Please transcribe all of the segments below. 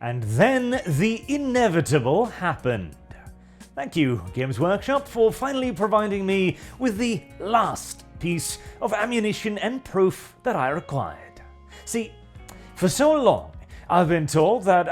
And then the inevitable happened. Thank you, Games Workshop, for finally providing me with the last piece of ammunition and proof that I required. See, for so long, I've been told that,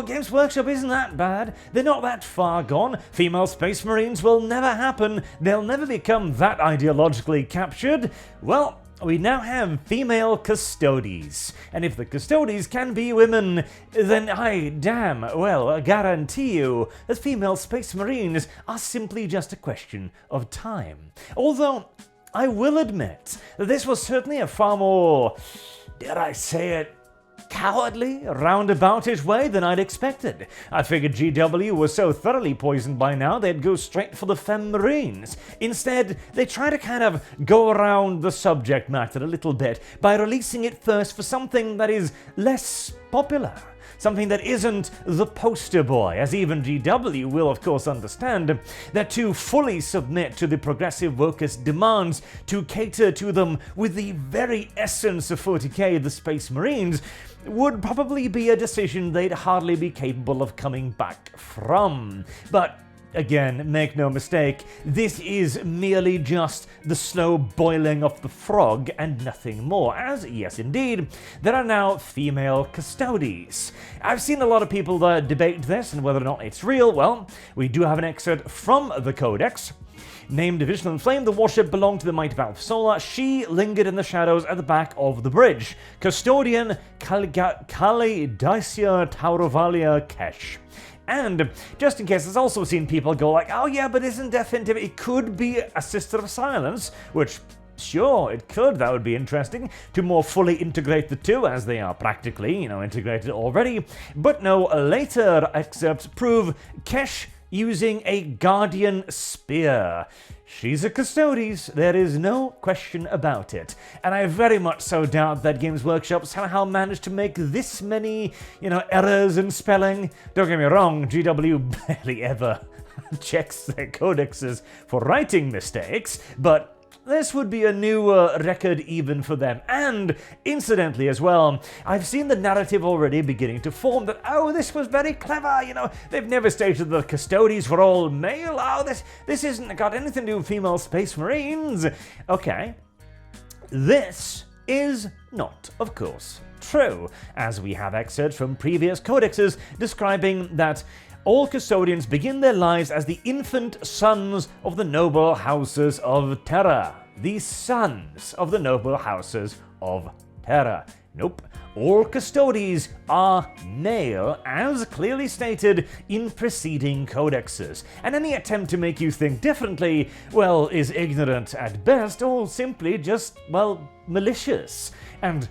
Games Workshop isn't that bad, they're not that far gone, female Space Marines will never happen, they'll never become that ideologically captured. Well, we now have female Custodes, and if the Custodes can be women, then I damn well guarantee you that female Space Marines are simply just a question of time. Although, I will admit that this was certainly a far more, dare I say it, cowardly, roundaboutish way than I'd expected. I figured GW was so thoroughly poisoned by now they'd go straight for the Femme Marines. Instead, they try to kind of go around the subject matter a little bit by releasing it first for something that is less popular. Something that isn't the poster boy, as even GW will of course understand, that to fully submit to the progressive wokist demands, to cater to them with the very essence of 40k, the Space Marines, would probably be a decision they'd hardly be capable of coming back from. But again, make no mistake, this is merely just the slow boiling of the frog and nothing more, as, yes indeed, there are now female Custodes. I've seen a lot of people debate this and whether or not it's real. Well, we do have an excerpt from the Codex. Named Division and Flame, the warship belonged to the mighty Battle of Solar. She lingered in the shadows at the back of the bridge. Custodian Kalidacia Taurovalia Kesh. And just in case, I've also seen people go like, oh yeah, but isn't definitive, it could be a Sister of Silence, which, sure, it could, that would be interesting, to more fully integrate the two, as they are practically, integrated already. But no, later excerpts prove Kesh using a Guardian Spear. She's a Custodes, there is no question about it. And I very much so doubt that Games Workshop somehow managed to make this many, errors in spelling. Don't get me wrong, GW barely ever checks their codexes for writing mistakes, but this would be a new record even for them. And incidentally as well, I've seen the narrative already beginning to form that, this was very clever, they've never stated the Custodes were all male, this isn't got anything to do with female Space Marines. Okay, this is not, of course, true, as we have excerpts from previous codexes describing that all Custodians begin their lives as the infant sons of the noble houses of Terra. The sons of the noble houses of Terra. Nope. All Custodes are male, as clearly stated in preceding codexes. And any attempt to make you think differently, well, is ignorant at best, or simply just, malicious. And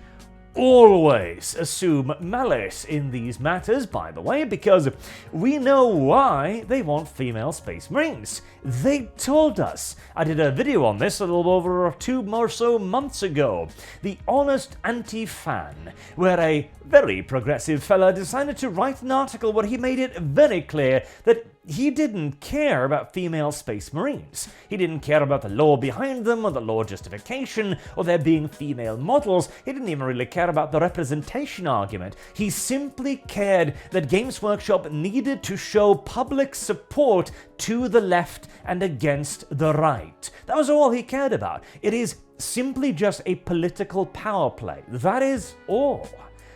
always assume malice in these matters, by the way, because we know why they want female Space Marines. They told us. I did a video on this a little over 2 or so months ago. The Honest Anti-Fan, where a very progressive fella decided to write an article where he made it very clear that he didn't care about female Space Marines. He didn't care about the lore behind them, or the lore justification, or there being female models. He didn't even really care about the representation argument. He simply cared that Games Workshop needed to show public support to the left and against the right. That was all he cared about. It is simply just a political power play. That is all.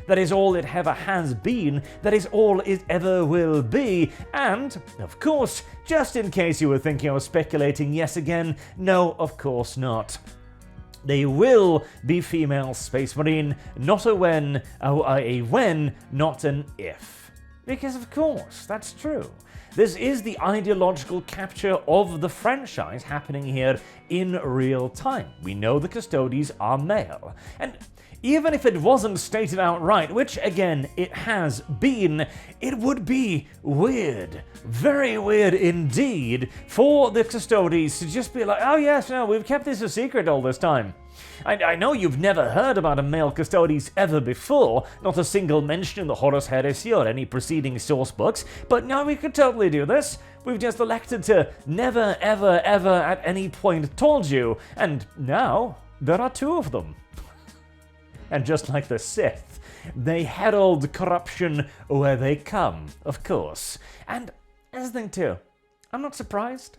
That is all it ever has been, that is all it ever will be, and, of course, just in case you were thinking I was speculating yes again, no, of course not. They will be female Space Marine, not a when, not an if. Because of course, that's true. This is the ideological capture of the franchise happening here in real time. We know the Custodes are male, and even if it wasn't stated outright, which again it has been, it would be weird, very weird indeed, for the Custodes to just be like, oh yes, no, we've kept this a secret all this time. I know you've never heard about a male Custodes ever before, not a single mention in the Horus Heresy or any preceding source books, but now we could totally do this. We've just elected to never, ever, ever at any point told you, and now there are 2 of them. And just like the Sith, They herald corruption where they come, of course. And here's the thing too, I'm not surprised.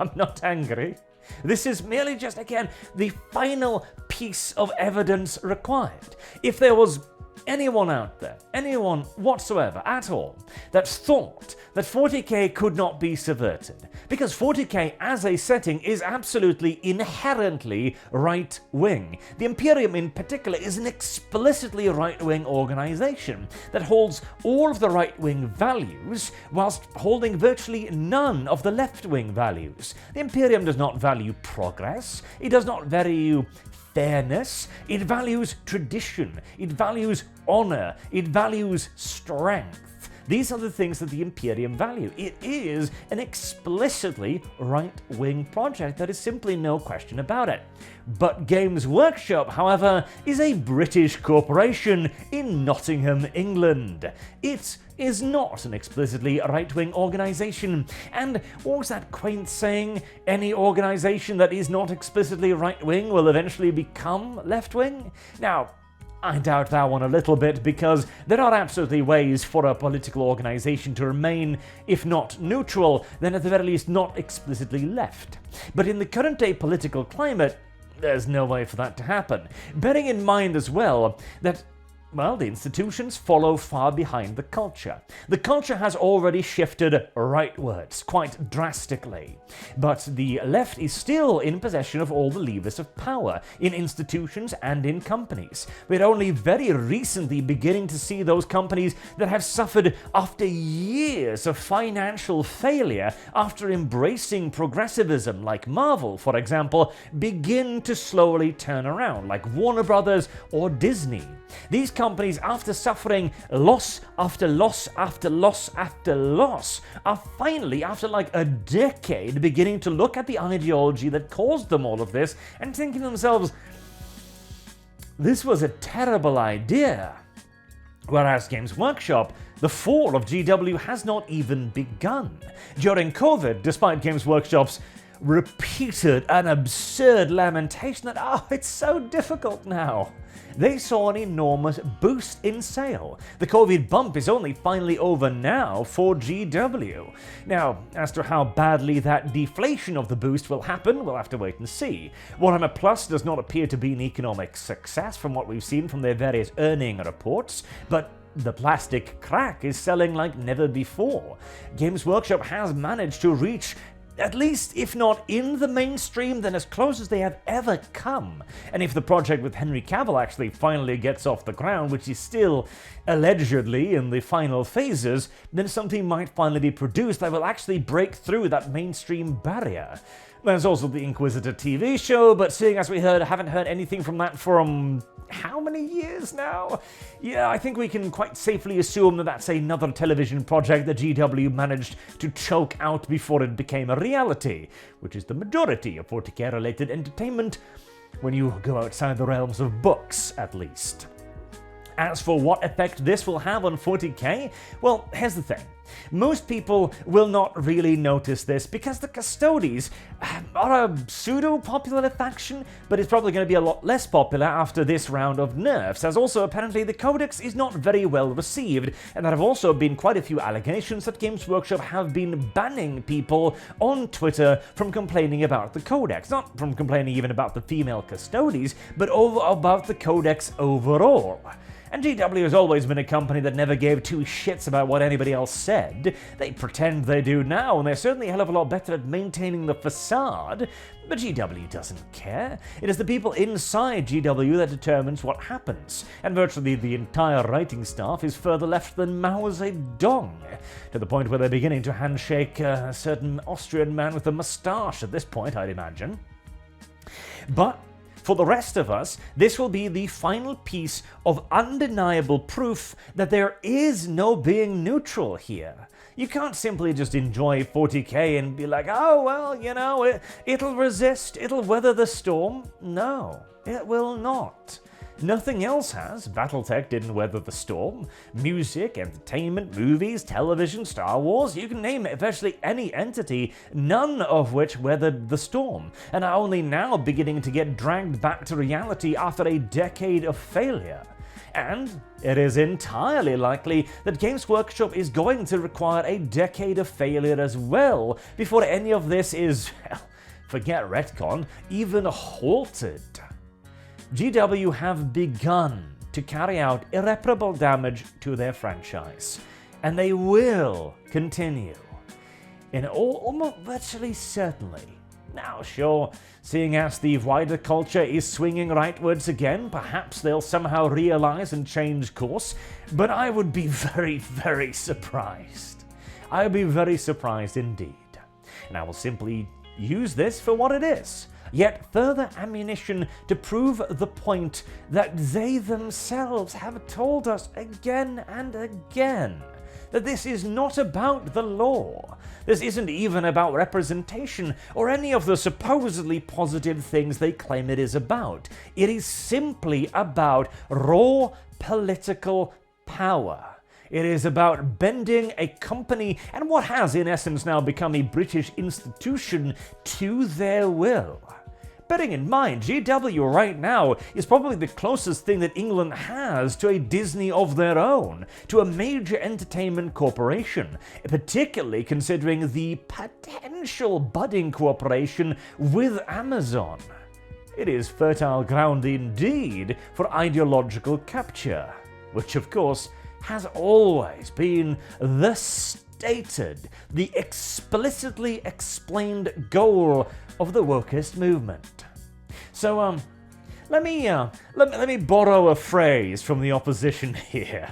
I'm not angry. This is merely just, again, the final piece of evidence required. If there was anyone out there, anyone whatsoever at all, that thought that 40k could not be subverted, because 40k as a setting is absolutely inherently right-wing. The Imperium in particular is an explicitly right-wing organization that holds all of the right-wing values whilst holding virtually none of the left-wing values. The Imperium does not value progress, it does not value fairness, it values tradition, it values honor, it values strength. These are the things that the Imperium value. It is an explicitly right-wing project, there is simply no question about it. But Games Workshop, however, is a British corporation in Nottingham, England. It is not an explicitly right-wing organisation. And what was that quaint saying? Any organisation that is not explicitly right-wing will eventually become left-wing? Now, I doubt that one a little bit, because there are absolutely ways for a political organisation to remain, if not neutral, then at the very least not explicitly left. But in the current day political climate, there's no way for that to happen. Bearing in mind as well that, well, the institutions follow far behind the culture. The culture has already shifted rightwards quite drastically, but the left is still in possession of all the levers of power in institutions and in companies. We're only very recently beginning to see those companies that have suffered after years of financial failure after embracing progressivism, like Marvel, for example, begin to slowly turn around, like Warner Brothers or Disney. These companies, after suffering loss after loss after loss after loss, are finally, after like a decade, beginning to look at the ideology that caused them all of this and thinking to themselves, this was a terrible idea. Whereas Games Workshop, the fall of GW has not even begun. During COVID, despite Games Workshop's repeated and absurd lamentation that, oh, it's so difficult now, they saw an enormous boost in sale. The COVID bump is only finally over now for GW. Now, as to how badly that deflation of the boost will happen, we'll have to wait and see. Warhammer Plus does not appear to be an economic success from what we've seen from their various earning reports, but the plastic crack is selling like never before. Games Workshop has managed to reach, at least if not in the mainstream, then as close as they have ever come. And if the project with Henry Cavill actually finally gets off the ground, which is still allegedly in the final phases, then something might finally be produced that will actually break through that mainstream barrier. There's also the Inquisitor TV show, but seeing as we haven't heard anything from that from how many years now? Yeah, I think we can quite safely assume that that's another television project that GW managed to choke out before it became a reality, which is the majority of 40k-related entertainment when you go outside the realms of books, at least. As for what effect this will have on 40k, well, here's the thing. Most people will not really notice this because the Custodes are a pseudo-popular faction, but it's probably going to be a lot less popular after this round of nerfs, as also apparently the Codex is not very well received, and there have also been quite a few allegations that Games Workshop have been banning people on Twitter from complaining about the Codex. Not from complaining even about the female Custodes, but about the Codex overall. And GW has always been a company that never gave two shits about what anybody else said. They pretend they do now, and they're certainly a hell of a lot better at maintaining the facade, but GW doesn't care. It is the people inside GW that determines what happens, and virtually the entire writing staff is further left than Mao Zedong, to the point where they're beginning to handshake a certain Austrian man with a moustache at this point, I'd imagine. But for the rest of us, this will be the final piece of undeniable proof that there is no being neutral here. You can't simply just enjoy 40k and be like, oh, well, you know, it'll resist, it'll weather the storm. No, it will not. Nothing else has. Battletech didn't weather the storm. Music, entertainment, movies, television, Star Wars, you can name it, virtually any entity, none of which weathered the storm, and are only now beginning to get dragged back to reality after a decade of failure. And it is entirely likely that Games Workshop is going to require a decade of failure as well before any of this is, well, forget Retconned, even halted. GW have begun to carry out irreparable damage to their franchise, and they will continue. Almost virtually certainly. Now, sure, seeing as the wider culture is swinging rightwards again, perhaps they'll somehow realize and change course, but I would be very, very surprised. I would be very surprised indeed. And I will simply use this for what it is, yet further ammunition to prove the point that they themselves have told us again and again, that this is not about the law. This isn't even about representation or any of the supposedly positive things they claim it is about. It is simply about raw political power. It is about bending a company and what has in essence now become a British institution to their will. Bearing in mind, GW right now is probably the closest thing that England has to a Disney of their own, to a major entertainment corporation, particularly considering the potential budding cooperation with Amazon. It is fertile ground indeed for ideological capture, which of course has always been the stated, the explicitly explained goal of the wokest movement. So, let me borrow a phrase from the opposition here.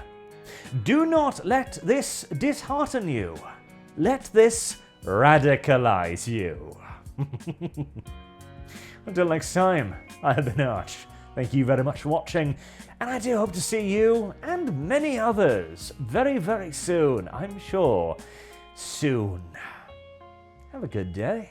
Do not let this dishearten you. Let this radicalize you. Until next time, I have been Arch. Thank you very much for watching, and I do hope to see you and many others very, very soon. I'm sure. Soon. Have a good day.